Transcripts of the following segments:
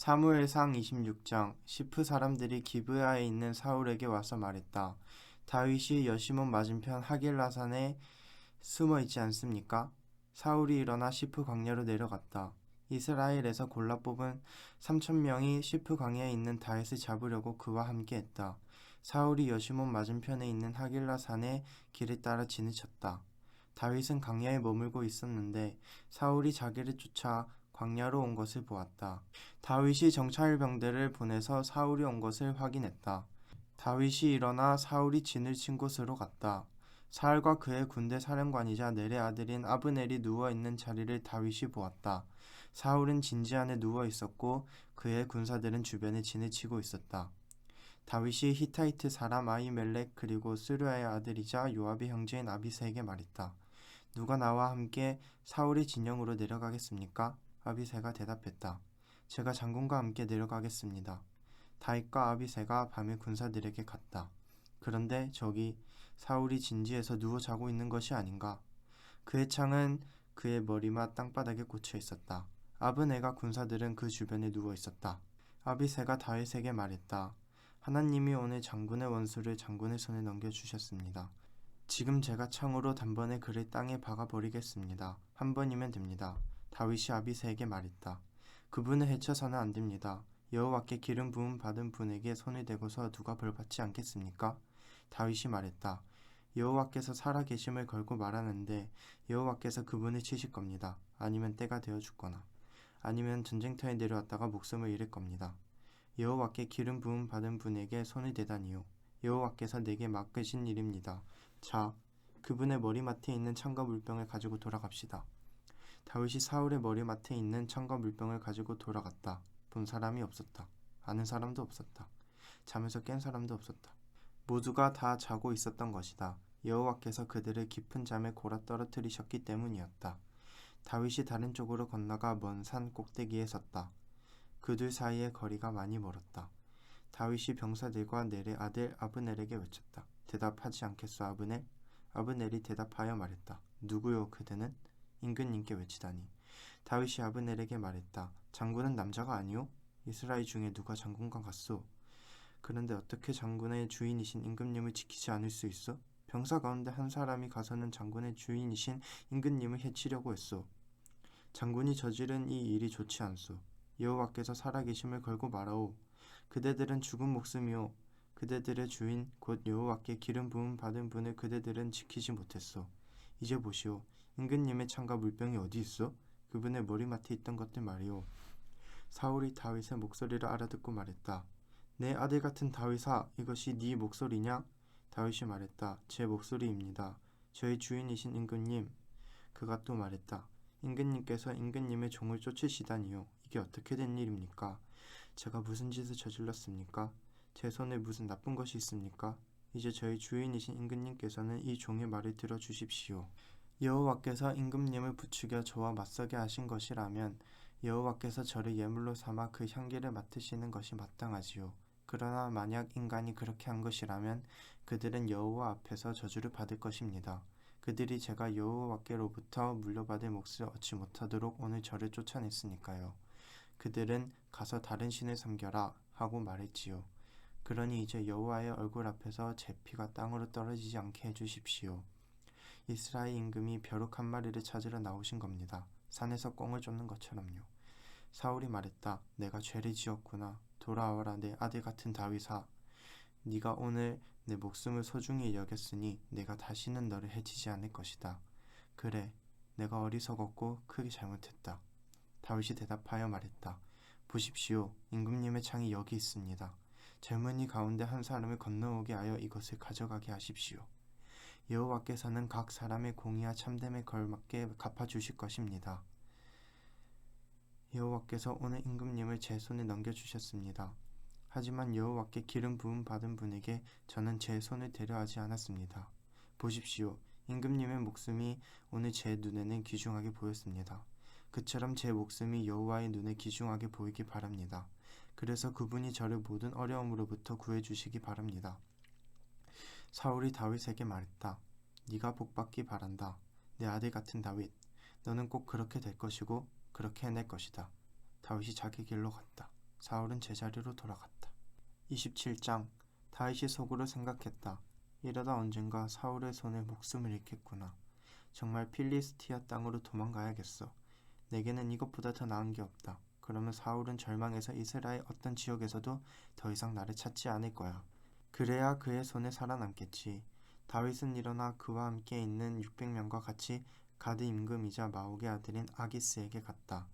사무엘상 26장. 시프 사람들이 기브아에 있는 사울에게 와서 말했다. 다윗이 여시몬 맞은편 하길라산에 숨어 있지 않습니까? 사울이 일어나 시프 광야로 내려갔다. 이스라엘에서 골라 뽑은 3,000명이 시프 광야에 있는 다윗을 잡으려고 그와 함께했다. 사울이 여시몬 맞은편에 있는 하길라산의 길을 따라 진을 쳤다. 다윗은 광야에 머물고 있었는데 사울이 자기를 쫓아 광야로 온 것을 보았다. 다윗이 정찰병들을 보내서 사울이 온 것을 확인했다. 다윗이 일어나 사울이 진을 친 곳으로 갔다. 사울과 그의 군대 사령관이자 넬의 아들인 아브넬이 누워있는 자리를 다윗이 보았다. 사울은 진지 안에 누워있었고 그의 군사들은 주변에 진을 치고 있었다. 다윗이 히타이트 사람 아히멜렉 그리고 스루야의 아들이자 요압의 형제인 아비새에게 말했다. 누가 나와 함께 사울의 진영으로 내려가겠습니까? 아비새가 대답했다. 제가 장군과 함께 내려가겠습니다. 다윗과 아비새가 밤에 군사들에게 갔다. 그런데 저기 사울이 진지에서 누워 자고 있는 것이 아닌가? 그의 창은 그의 머리맡 땅바닥에 꽂혀 있었다. 아브네가 군사들은 그 주변에 누워 있었다. 아비새가 다윗에게 말했다. 하나님이 오늘 장군의 원수를 장군의 손에 넘겨주셨습니다. 지금 제가 창으로 단번에 그를 땅에 박아버리겠습니다. 한 번이면 됩니다. 다윗이 아비새에게 말했다. 그분을 해쳐서는 안 됩니다. 여호와께 기름 부음 받은 분에게 손을 대고서 누가 벌받지 않겠습니까? 다윗이 말했다. 여호와께서 살아계심을 걸고 말하는데 여호와께서 그분을 치실 겁니다. 아니면 때가 되어 죽거나 아니면 전쟁터에 내려왔다가 목숨을 잃을 겁니다. 여호와께 기름 부음 받은 분에게 손을 대다니요. 여호와께서 내게 맡기신 일입니다. 자, 그분의 머리맡에 있는 창과 물병을 가지고 돌아갑시다. 다윗이 사울의 머리맡에 있는 창과 물병을 가지고 돌아갔다. 본 사람이 없었다. 아는 사람도 없었다. 잠에서 깬 사람도 없었다. 모두가 다 자고 있었던 것이다. 여호와께서 그들을 깊은 잠에 골아 떨어뜨리셨기 때문이었다. 다윗이 다른 쪽으로 건너가 먼 산 꼭대기에 섰다. 그들 사이의 거리가 많이 멀었다. 다윗이 병사들과 넬의 아들 아브넬에게 외쳤다. 대답하지 않겠소 아브넬? 아브넬이 대답하여 말했다. 누구요 그대는? 임금님께 외치다니. 다윗이 아브넬에게 말했다. 장군은 남자가 아니오? 이스라엘 중에 누가 장군과 같소? 그런데 어떻게 장군의 주인이신 임금님을 지키지 않을 수 있어? 병사 가운데 한 사람이 가서는 장군의 주인이신 임금님을 해치려고 했소. 장군이 저지른 이 일이 좋지 않소. 여호와께서 살아계심을 걸고 말하오. 그대들은 죽은 목숨이오. 그대들의 주인 곧 여호와께 기름 부음 받은 분을 그대들은 지키지 못했소. 이제 보시오. 임금님의 창과 물병이 어디 있어? 그분의 머리맡에 있던 것들 말이오. 사울이 다윗의 목소리를 알아듣고 말했다. 내 아들 같은 다윗아, 이것이 네 목소리냐? 다윗이 말했다. 제 목소리입니다. 저희 주인이신 임금님. 그가 또 말했다. 임금님께서 임금님의 종을 쫓으시다니요. 이게 어떻게 된 일입니까? 제가 무슨 짓을 저질렀습니까? 제 손에 무슨 나쁜 것이 있습니까? 이제 저희 주인이신 임금님께서는 이 종의 말을 들어주십시오. 여호와께서 임금님을 부추겨 저와 맞서게 하신 것이라면 여호와께서 저를 예물로 삼아 그 향기를 맡으시는 것이 마땅하지요. 그러나 만약 인간이 그렇게 한 것이라면 그들은 여호와 앞에서 저주를 받을 것입니다. 그들이 제가 여호와께로부터 물려받을 몫을 얻지 못하도록 오늘 저를 쫓아냈으니까요. 그들은 가서 다른 신을 섬겨라 하고 말했지요. 그러니 이제 여호와의 얼굴 앞에서 제 피가 땅으로 떨어지지 않게 해주십시오. 이스라엘 임금이 벼룩 한 마리를 찾으러 나오신 겁니다. 산에서 꿩을 쫓는 것처럼요. 사울이 말했다. 내가 죄를 지었구나. 돌아와라 내 아들 같은 다윗아. 네가 오늘 내 목숨을 소중히 여겼으니 내가 다시는 너를 해치지 않을 것이다. 그래, 내가 어리석었고 크게 잘못했다. 다윗이 대답하여 말했다. 보십시오. 임금님의 창이 여기 있습니다. 젊은이 가운데 한 사람을 건너오게 하여 이것을 가져가게 하십시오. 여호와께서는 각 사람의 공의와 참됨에 걸맞게 갚아주실 것입니다. 여호와께서 오늘 임금님을 제 손에 넘겨주셨습니다. 하지만 여호와께 기름 부음 받은 분에게 저는 제 손을 대려하지 않았습니다. 보십시오. 임금님의 목숨이 오늘 제 눈에는 귀중하게 보였습니다. 그처럼 제 목숨이 여호와의 눈에 귀중하게 보이기 바랍니다. 그래서 그분이 저를 모든 어려움으로부터 구해주시기 바랍니다. 사울이 다윗에게 말했다. 네가 복받기 바란다. 내 아들 같은 다윗. 너는 꼭 그렇게 될 것이고 그렇게 해낼 것이다. 다윗이 자기 길로 갔다. 사울은 제자리로 돌아갔다. 27장. 다윗이 속으로 생각했다. 이러다 언젠가 사울의 손에 목숨을 잃겠구나. 정말 필리스티아 땅으로 도망가야겠어. 내게는 이것보다 더 나은 게 없다. 그러면 사울은 절망해서 이스라엘 어떤 지역에서도 더 이상 나를 찾지 않을 거야. 그래야 그의 손에 살아남겠지. 다윗은 일어나 그와 함께 있는 600명과 같이 가드 임금이자 마옥의 아들인 아기스에게 갔다.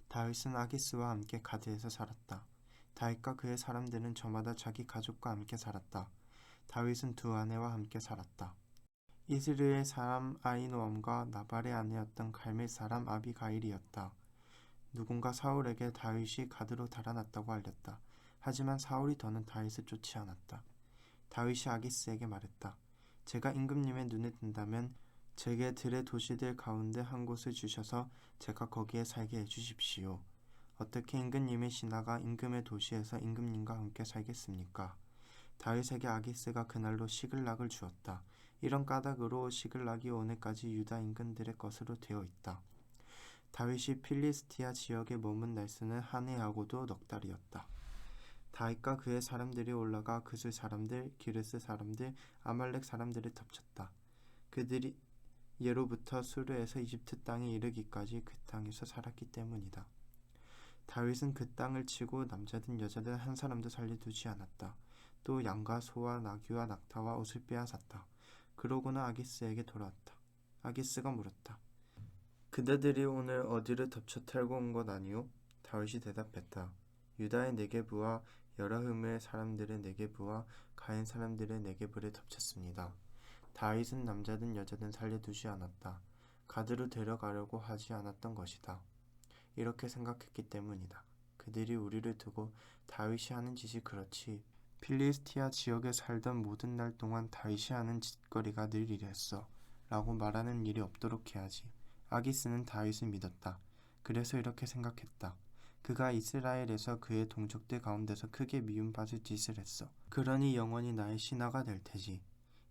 다윗은 아기스와 함께 가드에서 살았다. 다윗과 그의 사람들은 저마다 자기 가족과 함께 살았다. 다윗은 두 아내와 함께 살았다. 이스라엘 사람 아히노암과 나발의 아내였던 갈멜 사람 아비가일이었다. 누군가 사울에게 다윗이 가드로 달아났다고 알렸다. 하지만 사울이 더는 다윗을 쫓지 않았다. 다윗이 아기스에게 말했다. 제가 임금님의 눈에 띈다면 제게 들의 도시들 가운데 한 곳을 주셔서 제가 거기에 살게 해주십시오. 어떻게 임금님의 신하가 임금의 도시에서 임금님과 함께 살겠습니까? 다윗에게 아기스가 그날로 시글락을 주었다. 이런 까닭으로 시글락이 오늘까지 유다 임금들의 것으로 되어 있다. 다윗이 필리스티아 지역에 머문 날수는 한 해하고도 넉 달이었다. 다윗과 그의 사람들이 올라가 그술 사람들, 기르스 사람들, 아말렉 사람들을 덮쳤다. 그들이 예로부터 수르에서 이집트 땅에 이르기까지 그 땅에서 살았기 때문이다. 다윗은 그 땅을 치고 남자든 여자든 한 사람도 살려두지 않았다. 또 양과 소와 나귀와 낙타와 옷을 빼앗았다. 그러고는 아기스에게 돌아왔다. 아기스가 물었다. 그대들이 오늘 어디를 덮쳐 털고 온 것 아니오? 다윗이 대답했다. 유다의 네게부와 여라흠의 사람들의 네게부와 가인 사람들의 네게부를 덮쳤습니다. 다윗은 남자든 여자든 살려두지 않았다. 가드로 데려가려고 하지 않았던 것이다. 이렇게 생각했기 때문이다. 그들이 우리를 두고 다윗이 하는 짓이 그렇지. 필리스티아 지역에 살던 모든 날 동안 다윗이 하는 짓거리가 늘 이랬어. 라고 말하는 일이 없도록 해야지. 아기스는 다윗을 믿었다. 그래서 이렇게 생각했다. 그가 이스라엘에서 그의 동족들 가운데서 크게 미움받을 짓을 했어. 그러니 영원히 나의 신하가 될 테지.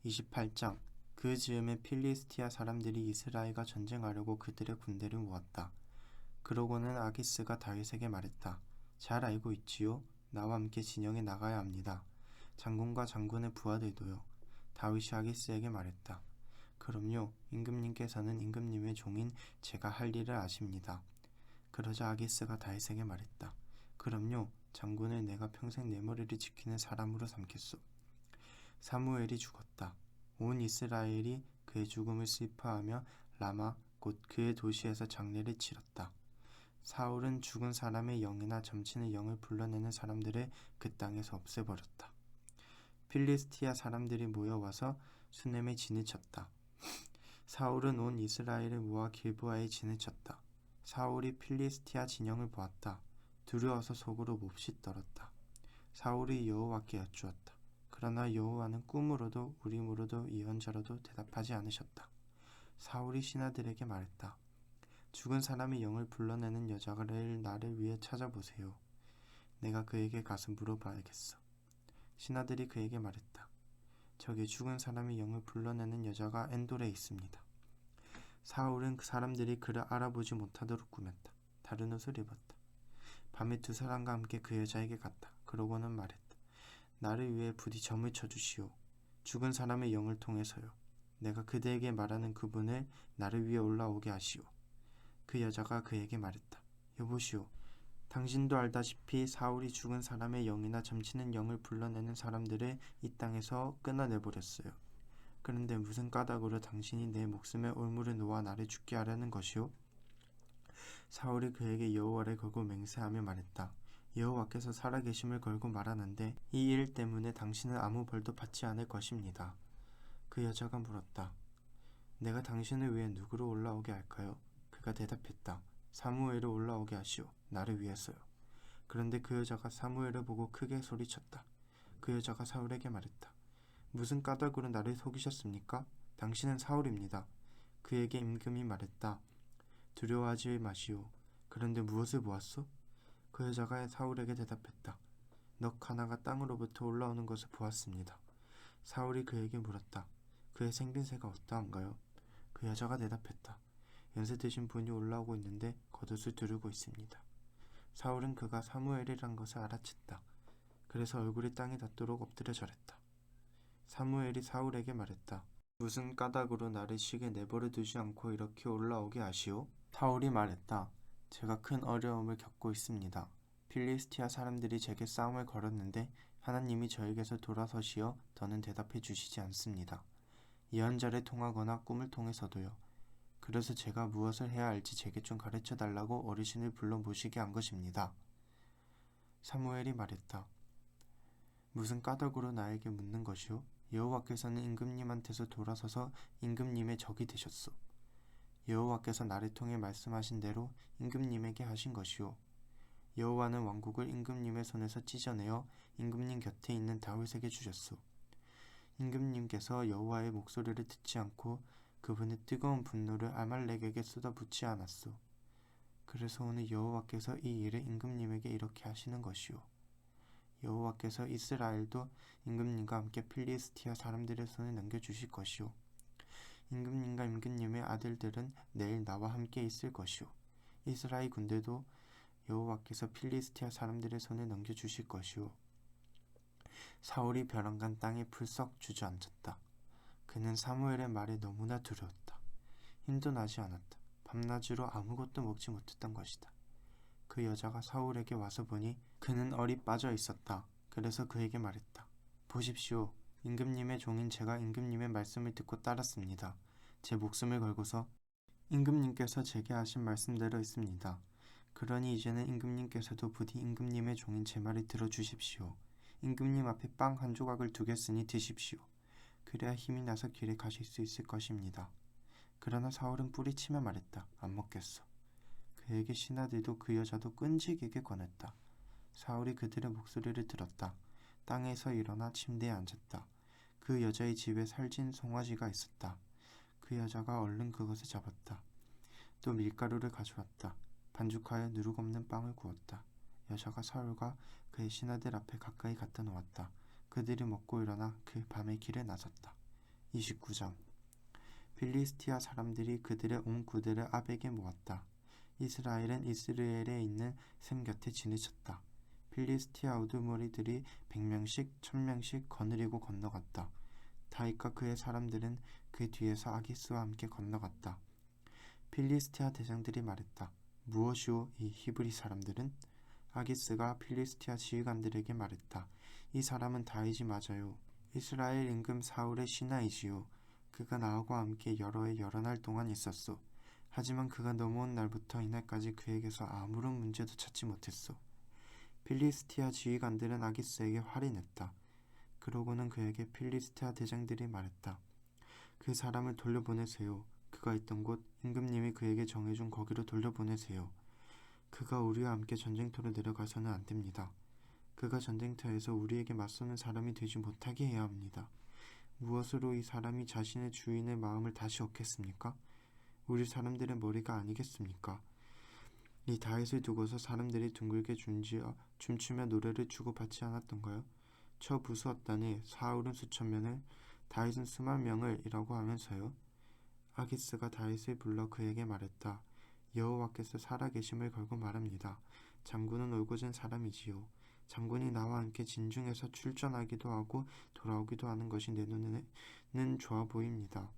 28장. 그 즈음에 필리스티아 사람들이 이스라엘과 전쟁하려고 그들의 군대를 모았다. 그러고는 아기스가 다윗에게 말했다. 잘 알고 있지요? 나와 함께 진영에 나가야 합니다. 장군과 장군의 부하들도요. 다윗이 아기스에게 말했다. 그럼요. 임금님께서는 임금님의 종인 제가 할 일을 아십니다. 그러자 아기스가 다윗에게 말했다. 그럼요. 장군을 내가 평생 내 머리를 지키는 사람으로 삼겠소. 사무엘이 죽었다. 온 이스라엘이 그의 죽음을 슬퍼하며 라마 곧 그의 도시에서 장례를 치렀다. 사울은 죽은 사람의 영이나 점치는 영을 불러내는 사람들을 그 땅에서 없애버렸다. 필리스티아 사람들이 모여와서 수넴의 진을 쳤다. 사울은 온 이스라엘을 모아 길보아의 진을 쳤다. 사울이 필리스티아 진영을 보았다. 두려워서 속으로 몹시 떨었다. 사울이 여호와께 여쭈었다. 그러나 여호와는 꿈으로도 우림으로도 예언자로도 대답하지 않으셨다. 사울이 신하들에게 말했다. 죽은 사람의 영을 불러내는 여자를 나를 위해 찾아보세요. 내가 그에게 가서 물어봐야겠어. 신하들이 그에게 말했다. 저기 죽은 사람의 영을 불러내는 여자가 엔돌에 있습니다. 사울은 그 사람들이 그를 알아보지 못하도록 꾸몄다. 다른 옷을 입었다. 밤에 두 사람과 함께 그 여자에게 갔다. 그러고는 말했다. 나를 위해 부디 점을 쳐주시오. 죽은 사람의 영을 통해서요. 내가 그대에게 말하는 그분을 나를 위해 올라오게 하시오. 그 여자가 그에게 말했다. 여보시오. 당신도 알다시피 사울이 죽은 사람의 영이나 점치는 영을 불러내는 사람들을 이 땅에서 끊어내버렸어요. 그런데 무슨 까닭으로 당신이 내 목숨에 올무를 놓아 나를 죽게 하려는 것이오? 사울이 그에게 여호와를 걸고 맹세하며 말했다. 여호와께서 살아계심을 걸고 말하는데 이 일 때문에 당신은 아무 벌도 받지 않을 것입니다. 그 여자가 물었다. 내가 당신을 위해 누구로 올라오게 할까요? 그가 대답했다. 사무엘을 올라오게 하시오. 나를 위해서요. 그런데 그 여자가 사무엘을 보고 크게 소리쳤다. 그 여자가 사울에게 말했다. 무슨 까닭으로 나를 속이셨습니까? 당신은 사울입니다. 그에게 임금이 말했다. 두려워하지 마시오. 그런데 무엇을 보았소? 그 여자가 사울에게 대답했다. 넋 하나가 땅으로부터 올라오는 것을 보았습니다. 사울이 그에게 물었다. 그의 생긴새가 어떠한가요? 그 여자가 대답했다. 연세 드신 분이 올라오고 있는데 겉옷을 두르고 있습니다. 사울은 그가 사무엘이란 것을 알아챘다. 그래서 얼굴이 땅에 닿도록 엎드려 절했다. 사무엘이 사울에게 말했다. 무슨 까닭으로 나를 쉬게 내버려 두지 않고 이렇게 올라오게 하시오? 사울이 말했다. 제가 큰 어려움을 겪고 있습니다. 필리스티아 사람들이 제게 싸움을 걸었는데 하나님이 저에게서 돌아서시어 더는 대답해 주시지 않습니다. 예언자를 통하거나 꿈을 통해서도요. 그래서 제가 무엇을 해야 할지 제게 좀 가르쳐 달라고 어르신을 불러 모시게 한 것입니다. 사무엘이 말했다. 무슨 까닭으로 나에게 묻는 것이오? 여호와께서는 임금님한테서 돌아서서 임금님의 적이 되셨소. 여호와께서 나를 통해 말씀하신 대로 임금님에게 하신 것이오. 여호와는 왕국을 임금님의 손에서 찢어내어 임금님 곁에 있는 다윗에게 주셨소. 임금님께서 여호와의 목소리를 듣지 않고 그분의 뜨거운 분노를 아말렉에게 쏟아붓지 않았소. 그래서 오늘 여호와께서 이 일을 임금님에게 이렇게 하시는 것이오. 여호와께서 이스라엘도 임금님과 함께 필리스티아 사람들의 손에 넘겨주실 것이오. 임금님과 임금님의 아들들은 내일 나와 함께 있을 것이오. 이스라엘 군대도 여호와께서 필리스티아 사람들의 손에 넘겨주실 것이오. 사울이 벼랑간 땅에 풀썩 주저앉았다. 그는 사무엘의 말에 너무나 두려웠다. 힘도 나지 않았다. 밤낮으로 아무것도 먹지 못했던 것이다. 그 여자가 사울에게 와서 보니 그는 얼이 빠져 있었다. 그래서 그에게 말했다. 보십시오. 임금님의 종인 제가 임금님의 말씀을 듣고 따랐습니다. 제 목숨을 걸고서 임금님께서 제게 하신 말씀대로 했습니다. 그러니 이제는 임금님께서도 부디 임금님의 종인 제 말을 들어주십시오. 임금님 앞에 빵 한 조각을 두겠으니 드십시오. 그래야 힘이 나서 길에 가실 수 있을 것입니다. 그러나 사울은 뿌리치며 말했다. 안 먹겠소. 그에게 신하들도 그 여자도 끈질기게 권했다. 사울이 그들의 목소리를 들었다. 땅에서 일어나 침대에 앉았다. 그 여자의 집에 살진 송아지가 있었다. 그 여자가 얼른 그것을 잡았다. 또 밀가루를 가져왔다. 반죽하여 누룩 없는 빵을 구웠다. 여자가 사울과 그의 신하들 앞에 가까이 갖다 놓았다. 그들이 먹고 일어나 그 밤에 길에 나섰다. 29장 필리스티아 사람들이 그들의 온 구대를 아벡에 모았다. 이스라엘은 이스라엘에 있는 샘 곁에 진을 쳤다. 필리스티아 우두머리들이 100명씩 1000명씩 거느리고 건너갔다. 다윗과 그의 사람들은 그 뒤에서 아기스와 함께 건너갔다. 필리스티아 대장들이 말했다. 무엇이오 이 히브리 사람들은? 아기스가 필리스티아 지휘관들에게 말했다. 이 사람은 다윗이 맞아요. 이스라엘 임금 사울의 신하이지요. 그가 나하고 함께 여러 해 여러 날 동안 있었소. 하지만 그가 넘어온 날부터 이날까지 그에게서 아무런 문제도 찾지 못했소. 필리스티아 지휘관들은 아기스에게 화를 냈다. 그러고는 그에게 필리스티아 대장들이 말했다. 그 사람을 돌려보내세요. 그가 있던 곳 임금님이 그에게 정해준 거기로 돌려보내세요. 그가 우리와 함께 전쟁터로 내려가서는 안 됩니다. 그가 전쟁터에서 우리에게 맞서는 사람이 되지 못하게 해야 합니다. 무엇으로 이 사람이 자신의 주인의 마음을 다시 얻겠습니까? 우리 사람들의 머리가 아니겠습니까? 이 다윗을 두고서 사람들이 둥글게 춤지어 춤추며 노래를 주고받지 않았던가요? 저 부수었다니 사울은 수천 명을 다윗은 수만 명을 이라고 하면서요. 아기스가 다윗을 불러 그에게 말했다. 여호와께서 살아계심을 걸고 말합니다. 장군은 올곧은 사람이지요. 장군이 나와 함께 진중에서 출전하기도 하고 돌아오기도 하는 것이 내 눈에는 좋아 보입니다.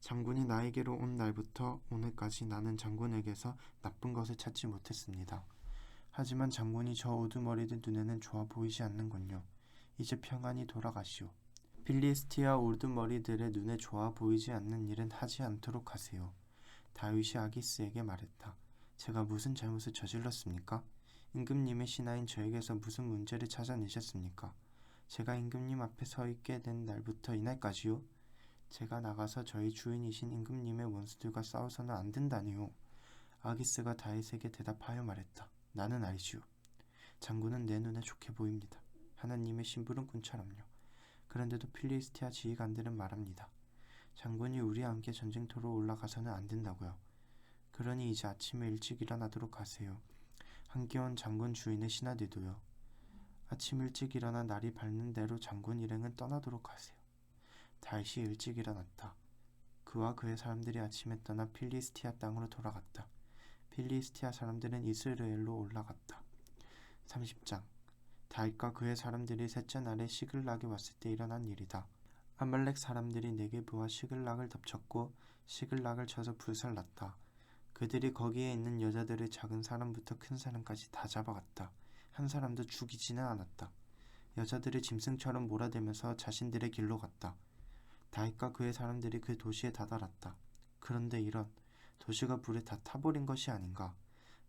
장군이 나에게로 온 날부터 오늘까지 나는 장군에게서 나쁜 것을 찾지 못했습니다. 하지만 장군이 저 우두머리들 눈에는 좋아 보이지 않는군요. 이제 평안히 돌아가시오. 필리스티아 우두머리들의 눈에 좋아 보이지 않는 일은 하지 않도록 하세요. 다윗이 아기스에게 말했다. 제가 무슨 잘못을 저질렀습니까? 임금님의 신하인 저에게서 무슨 문제를 찾아내셨습니까? 제가 임금님 앞에 서 있게 된 날부터 이날까지요? 제가 나가서 저희 주인이신 임금님의 원수들과 싸워서는 안 된다니요. 아기스가 다윗에게 대답하여 말했다. 나는 알지요. 장군은 내 눈에 좋게 보입니다. 하나님의 심부름꾼처럼요. 그런데도 필리스티아 지휘관들은 말합니다. 장군이 우리와 함께 전쟁터로 올라가서는 안 된다고요. 그러니 이제 아침에 일찍 일어나도록 하세요. 함께 온 장군 주인의 신하들도요. 아침 일찍 일어나 날이 밝는 대로 장군 일행은 떠나도록 하세요. 다윗이 일찍 일어났다. 그와 그의 사람들이 아침에 떠나 필리스티아 땅으로 돌아갔다. 필리스티아 사람들은 이스라엘로 올라갔다. 30장 다윗과 그의 사람들이 셋째 날에 시글락에 왔을 때 일어난 일이다. 아말렉 사람들이 네게브와 시글락을 덮쳤고 시글락을 쳐서 불살랐다. 그들이 거기에 있는 여자들의 작은 사람부터 큰 사람까지 다 잡아갔다. 한 사람도 죽이지는 않았다. 여자들이 짐승처럼 몰아대면서 자신들의 길로 갔다. 다윗과 그의 사람들이 그 도시에 다다랐다. 그런데 이런 도시가 불에 다 타버린 것이 아닌가.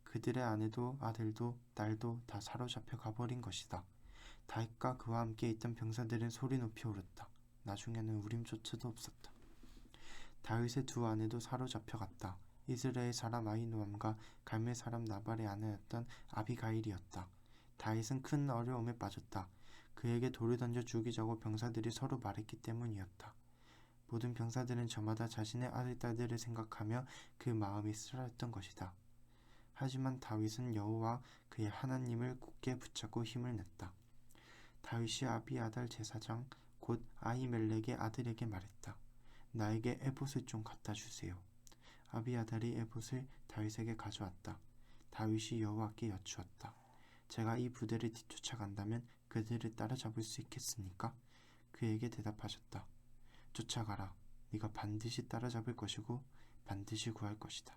그들의 아내도 아들도 딸도 다 사로잡혀 가버린 것이다. 다윗과 그와 함께 있던 병사들은 소리 높이 울었다. 나중에는 우림조차도 없었다. 다윗의 두 아내도 사로잡혀 갔다. 이스라엘 사람 아히노암과 갈멜 사람 나발의 아내였던 아비가일이었다. 다윗은 큰 어려움에 빠졌다. 그에게 돌을 던져 죽이자고 병사들이 서로 말했기 때문이었다. 모든 병사들은 저마다 자신의 아들, 딸들을 생각하며 그 마음이 쓰라렸던 것이다. 하지만 다윗은 여호와 그의 하나님을 굳게 붙잡고 힘을 냈다. 다윗이 아비아달 제사장 곧 아히멜렉의 아들에게 말했다. 나에게 에봇을 좀 갖다 주세요. 아비아달이 에봇을 다윗에게 가져왔다. 다윗이 여호와께 여쭈었다. 제가 이 부대를 뒤쫓아간다면 그들을 따라잡을 수 있겠습니까? 그에게 대답하셨다. 쫓아가라. 네가 반드시 따라잡을 것이고 반드시 구할 것이다.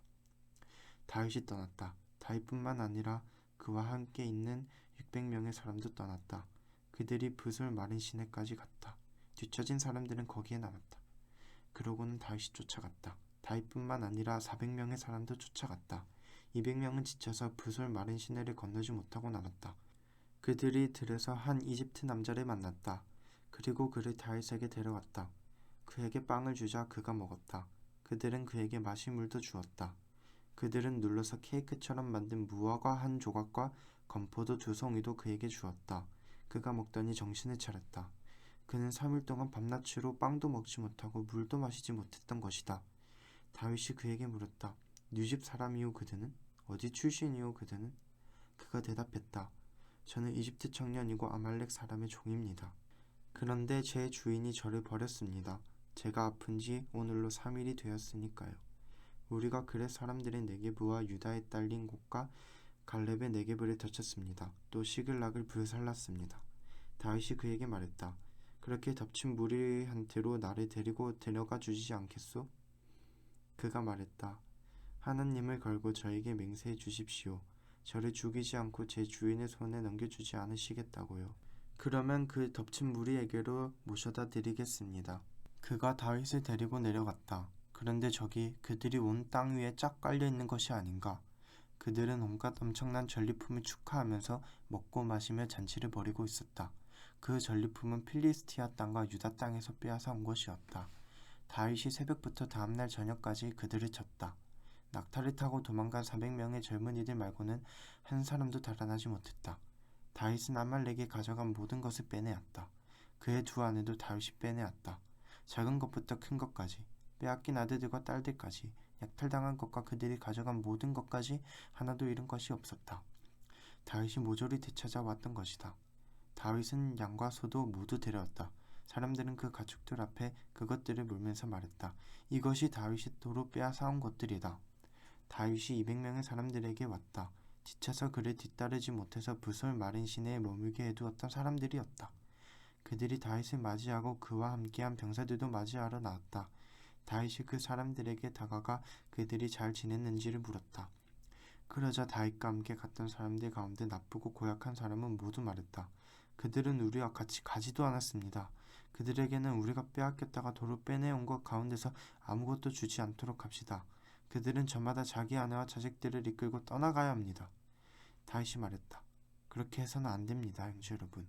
다윗이 떠났다. 다윗뿐만 아니라 그와 함께 있는 600명의 사람도 떠났다. 그들이 브솔 마른 시내까지 갔다. 뒤처진 사람들은 거기에 남았다. 그러고는 다윗이 쫓아갔다. 다윗뿐만 아니라 400명의 사람도 쫓아갔다. 200명은 지쳐서 브솔 마른 시내를 건너지 못하고 남았다. 그들이 들에서 한 이집트 남자를 만났다. 그리고 그를 다윗에게 데려갔다. 그에게 빵을 주자 그가 먹었다. 그들은 그에게 마실 물도 주었다. 그들은 눌러서 케이크처럼 만든 무화과 한 조각과 건포도 2송이도 그에게 주었다. 그가 먹더니 정신을 차렸다. 그는 3일 동안 밤낮으로 빵도 먹지 못하고 물도 마시지 못했던 것이다. 다윗이 그에게 물었다. 네 집 사람이오 그대는? 어디 출신이오 그대는? 그가 대답했다. 저는 이집트 청년이고 아말렉 사람의 종입니다. 그런데 제 주인이 저를 버렸습니다. 제가 아픈 지 오늘로 3일이 되었으니까요. 우리가 그렛 사람들의 네게브와 유다에 딸린 곳과 갈렙의 네게브를 덮쳤습니다. 또 시글락을 불살랐습니다. 다윗이 그에게 말했다. 그렇게 덮친 무리한테로 나를 데리고 데려가 주지 않겠소? 그가 말했다. 하나님을 걸고 저에게 맹세해 주십시오. 저를 죽이지 않고 제 주인의 손에 넘겨주지 않으시겠다고요. 그러면 그 덮친 무리에게로 모셔다 드리겠습니다. 그가 다윗을 데리고 내려갔다. 그런데 저기 그들이 온 땅 위에 쫙 깔려있는 것이 아닌가. 그들은 온갖 엄청난 전리품을 축하하면서 먹고 마시며 잔치를 벌이고 있었다. 그 전리품은 필리스티아 땅과 유다 땅에서 빼앗아 온 것이었다. 다윗이 새벽부터 다음날 저녁까지 그들을 쳤다. 낙타를 타고 도망간 400명의 젊은이들 말고는 한 사람도 달아나지 못했다. 다윗은 아말렉이 가져간 모든 것을 빼내었다. 그의 두 아내도 다윗이 빼내었다. 작은 것부터 큰 것까지, 빼앗긴 아들들과 딸들까지, 약탈당한 것과 그들이 가져간 모든 것까지 하나도 잃은 것이 없었다. 다윗이 모조리 되찾아왔던 것이다. 다윗은 양과 소도 모두 데려왔다. 사람들은 그 가축들 앞에 그것들을 물면서 말했다. 이것이 다윗이 도로 빼앗아온 것들이다. 다윗이 200명의 사람들에게 왔다. 지쳐서 그를 뒤따르지 못해서 브솔 마른 시내에 머물게 해두었던 사람들이었다. 그들이 다윗을 맞이하고 그와 함께한 병사들도 맞이하러 나왔다. 다윗이 그 사람들에게 다가가 그들이 잘 지냈는지를 물었다. 그러자 다윗과 함께 갔던 사람들 가운데 나쁘고 고약한 사람은 모두 말했다. 그들은 우리와 같이 가지도 않았습니다. 그들에게는 우리가 빼앗겼다가 도로 빼내온 것 가운데서 아무것도 주지 않도록 합시다. 그들은 저마다 자기 아내와 자식들을 이끌고 떠나가야 합니다. 다윗이 말했다. 그렇게 해서는 안 됩니다, 형제 여러분.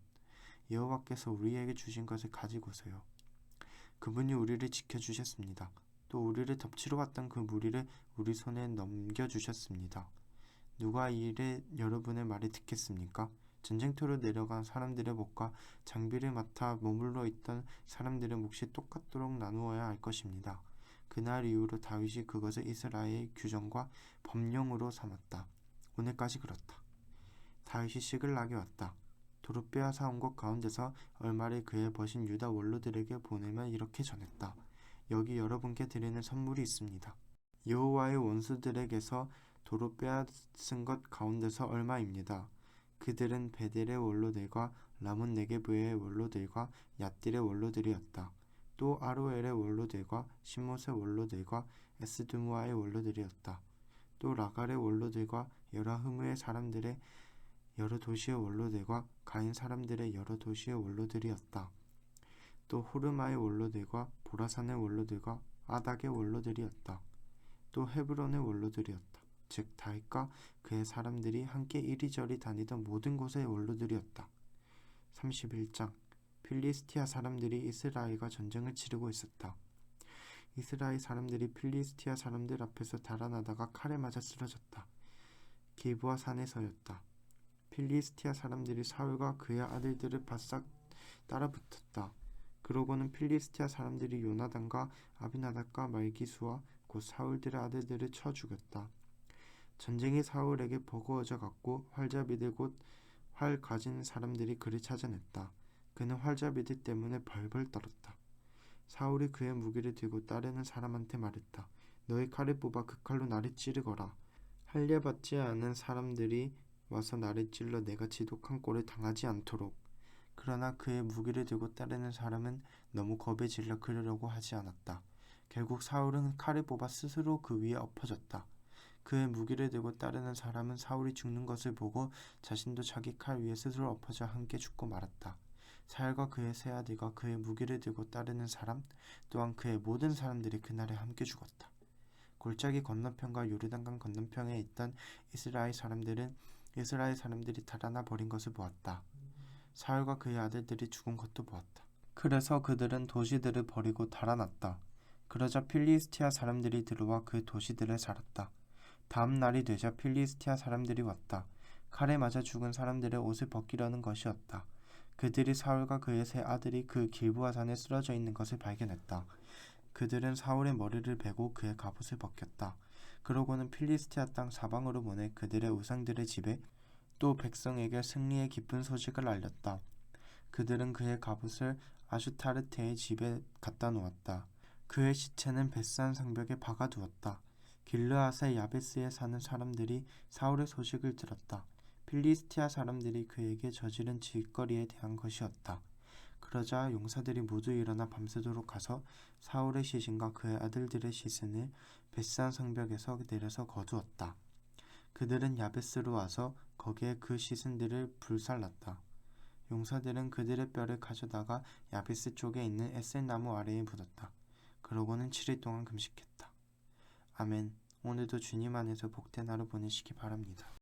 여호와께서 우리에게 주신 것을 가지고서요. 그분이 우리를 지켜주셨습니다. 또 우리를 덮치러 왔던 그 무리를 우리 손에 넘겨주셨습니다. 누가 이 일에 여러분의 말을 듣겠습니까? 전쟁터로 내려간 사람들의 몫과 장비를 맡아 머물러 있던 사람들의 몫이 똑같도록 나누어야 할 것입니다. 그날 이후로 다윗이 그것을 이스라엘의 규정과 법령으로 삼았다. 오늘까지 그렇다. 다윗이 시글락에 왔다. 도로 빼앗아 온 것 가운데서 얼마를 그의 버신 유다 원로들에게 보내며 이렇게 전했다. 여기 여러분께 드리는 선물이 있습니다. 여호와의 원수들에게서 도로 빼앗은 것 가운데서 얼마입니다. 그들은 베델의 원로들과 라몬 네게브의 원로들과 얏딜의 원로들이었다. 또 아로엘의 원로들과 시못의 원로들과 에스드무아의 원로들이었다. 또 라갈의 원로들과 여라흐무의 사람들의 여러 도시의 원로들과 가인 사람들의 여러 도시의 원로들이었다. 또 호르마의 원로들과 보라산의 원로들과 아닥의 원로들이었다. 또 헤브론의 원로들이었다. 즉 다윗과 그의 사람들이 함께 이리저리 다니던 모든 곳의 원로들이었다. 31장 필리스티아 사람들이 이스라엘과 전쟁을 치르고 있었다. 이스라엘 사람들이 필리스티아 사람들 앞에서 달아나다가 칼에 맞아 쓰러졌다. 기브아 산에서였다. 필리스티아 사람들이 사울과 그의 아들들을 바싹 따라붙었다. 그러고는 필리스티아 사람들이 요나단과 아비나답과 말기수와 곧 사울들의 아들들을 쳐 죽였다. 전쟁이 사울에게 버거워져 갔고 활잡이들 곧 활 가진 사람들이 그를 찾아냈다. 그는 활잡이들 때문에 벌벌 떨었다. 사울이 그의 무기를 들고 따르는 사람한테 말했다. 너희 칼을 뽑아 그 칼로 나를 찌르거라. 할례받지 않은 사람들이 와서 나를 찔러 내가 지독한 꼴을 당하지 않도록. 그러나 그의 무기를 들고 따르는 사람은 너무 겁에 질려 그러려고 하지 않았다. 결국 사울은 칼을 뽑아 스스로 그 위에 엎어졌다. 그의 무기를 들고 따르는 사람은 사울이 죽는 것을 보고 자신도 자기 칼 위에 스스로 엎어져 함께 죽고 말았다. 사울과 그의 세 아들과 그의 무기를 들고 따르는 사람 또한 그의 모든 사람들이 그날에 함께 죽었다. 골짜기 건너편과 요르단강 건너편에 있던 이스라엘 사람들이 달아나 버린 것을 보았다. 사울과 그의 아들들이 죽은 것도 보았다. 그래서 그들은 도시들을 버리고 달아났다. 그러자 필리스티아 사람들이 들어와 그 도시들에 살았다. 다음 날이 되자 필리스티아 사람들이 왔다. 칼에 맞아 죽은 사람들의 옷을 벗기려는 것이었다. 그들이 사울과 그의 세 아들이 그 길보아 산에 쓰러져 있는 것을 발견했다. 그들은 사울의 머리를 베고 그의 갑옷을 벗겼다. 그러고는 필리스티아 땅 사방으로 보내 그들의 우상들의 집에 또 백성에게 승리의 기쁜 소식을 알렸다. 그들은 그의 갑옷을 아슈타르테의 집에 갖다 놓았다. 그의 시체는 벳산 성벽에 박아두었다. 길르앗의 야베스에 사는 사람들이 사울의 소식을 들었다. 필리스티아 사람들이 그에게 저지른 짓거리에 대한 것이었다. 그러자 용사들이 모두 일어나 밤새도록 가서 사울의 시신과 그의 아들들의 시신을 벳산 성벽에서 내려서 거두었다. 그들은 야베스로 와서 거기에 그 시신들을 불살랐다. 용사들은 그들의 뼈를 가져다가 야베스 쪽에 있는 에셀나무 아래에 묻었다. 그러고는 7일 동안 금식했다. 아멘. 오늘도 주님 안에서 복된 하루 보내시기 바랍니다.